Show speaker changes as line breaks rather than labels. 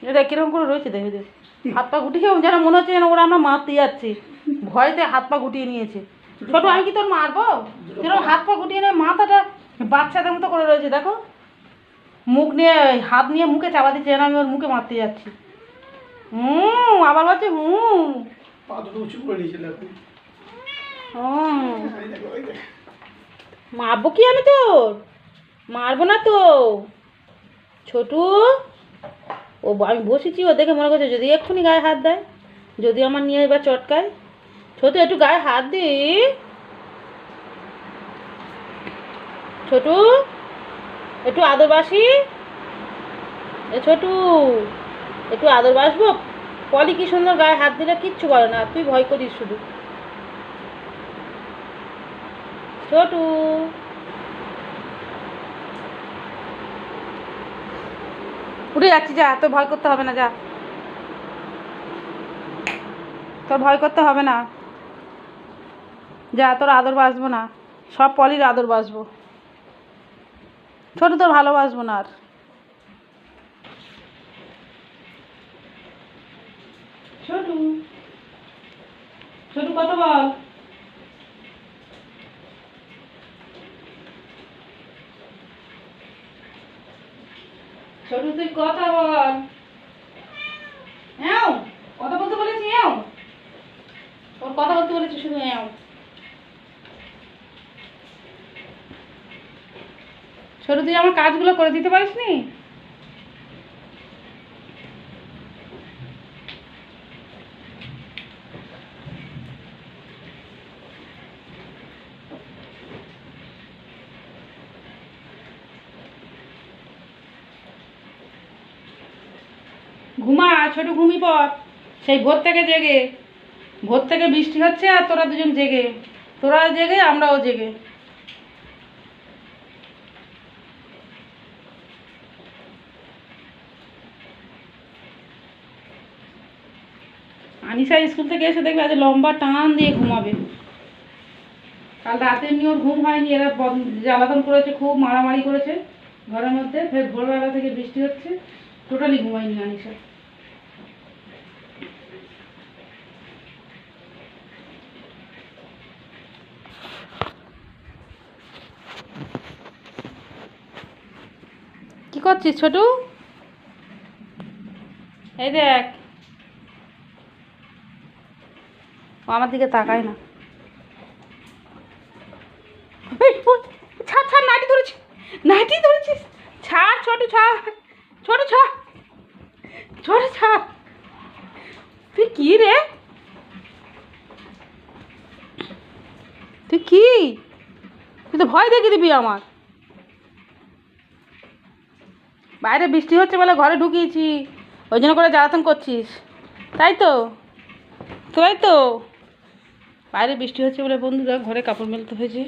এটা কিরকম করে রয়েছে দেখে দেখ, হাত পা গুটিয়ে যেন মনে হচ্ছে যেন ওরা আমরা মারতে যাচ্ছি, ভয়তে হাত পা গুটিয়ে নিয়েছে। ছোট আমি কি তোর মারবো? যেরকম হাত পা গুটিয়ে নিয়ে মাথাটা বাচ্চাদের মতো করে রয়েছে দেখো, মুখ নিয়ে হাত নিয়ে মুখে চাপা দিচ্ছে যেন আমি ওর মুখে মারতে যাচ্ছি। আবার বলছে মারবো কি আমি তোর? মারবো না তো ছোটু। ও আমি বসেছি, ও দেখে মনে করছে যদি এক্ষুনি গায়ে হাত দেয়, যদি আমার নিয়ে এবার চটকায়। ছোটু একটু গায়ে হাত দি, ছোটু একটু আদরবাসি, এ ছোটু একটু আদরবাসবো। পলি কি সুন্দর গায়ে হাত দিলে কিচ্ছু করে না, তুই ভয় করিস শুধু। ছোটু উঠে যাচ্ছি, যা, তোর ভয় করতে হবে না, যা, তোর ভয় করতে হবে না, যা, তোর আদর বাসবো না, সব পলির আদর বাসবো। ছোট তোর ভালোবাসবো না আর। ছোটু ছোটু কত বল, ছোটু তুই কথা বল। হ্যাঁ কথা বলতে বলেছি, হ্যাঁ ওর কথা বলতে বলেছি শুধু। হ্যাঁ ছোটু তুই আমার কাজগুলো করে দিতে পারিস নি? ঘুমা ছোটু, ঘুমি পর। সেই ভোর থেকে জেগে, ভোর থেকে বৃষ্টি হচ্ছে আর তোরা দুজন জেগে, তোরা জেগে আমরাও জেগে। আনিশা স্কুল থেকে এসে দেখবে আজ লম্বা টান দিয়ে ঘুমাবে। কাল রাতে এমনি ওর ঘুম হয়নি, এরা জ্বালাতন করেছে, খুব মারামারি করেছে ঘরের মধ্যে, ফের ভোরবেলা থেকে বৃষ্টি হচ্ছে, টোটালি ঘুমায়নি আনিশা। কি করছিস ছোটু? এই দেখ, ও আমার দিকে তাকায় না। ছাড় ছাড়, নাইটি ধরেছিস, নাইটি ধরেছিস, ছাড় ছোটু, ছাড় ছোটু, ছাড় ছোটু, ছাড়। তুই কি রে, তুই কি, তুই তো ভয় দেখিয়ে দিবি আমার। বাইরে বৃষ্টি হচ্ছে বলে ঘরে ঢুকিয়েছি, ওই জন্য করে জ্বালাতন করছিস, তাই তো? তাই তো, বাইরে বৃষ্টি হচ্ছে বলে বন্ধুরা ঘরে কাপড় মেলতে হয়েছে।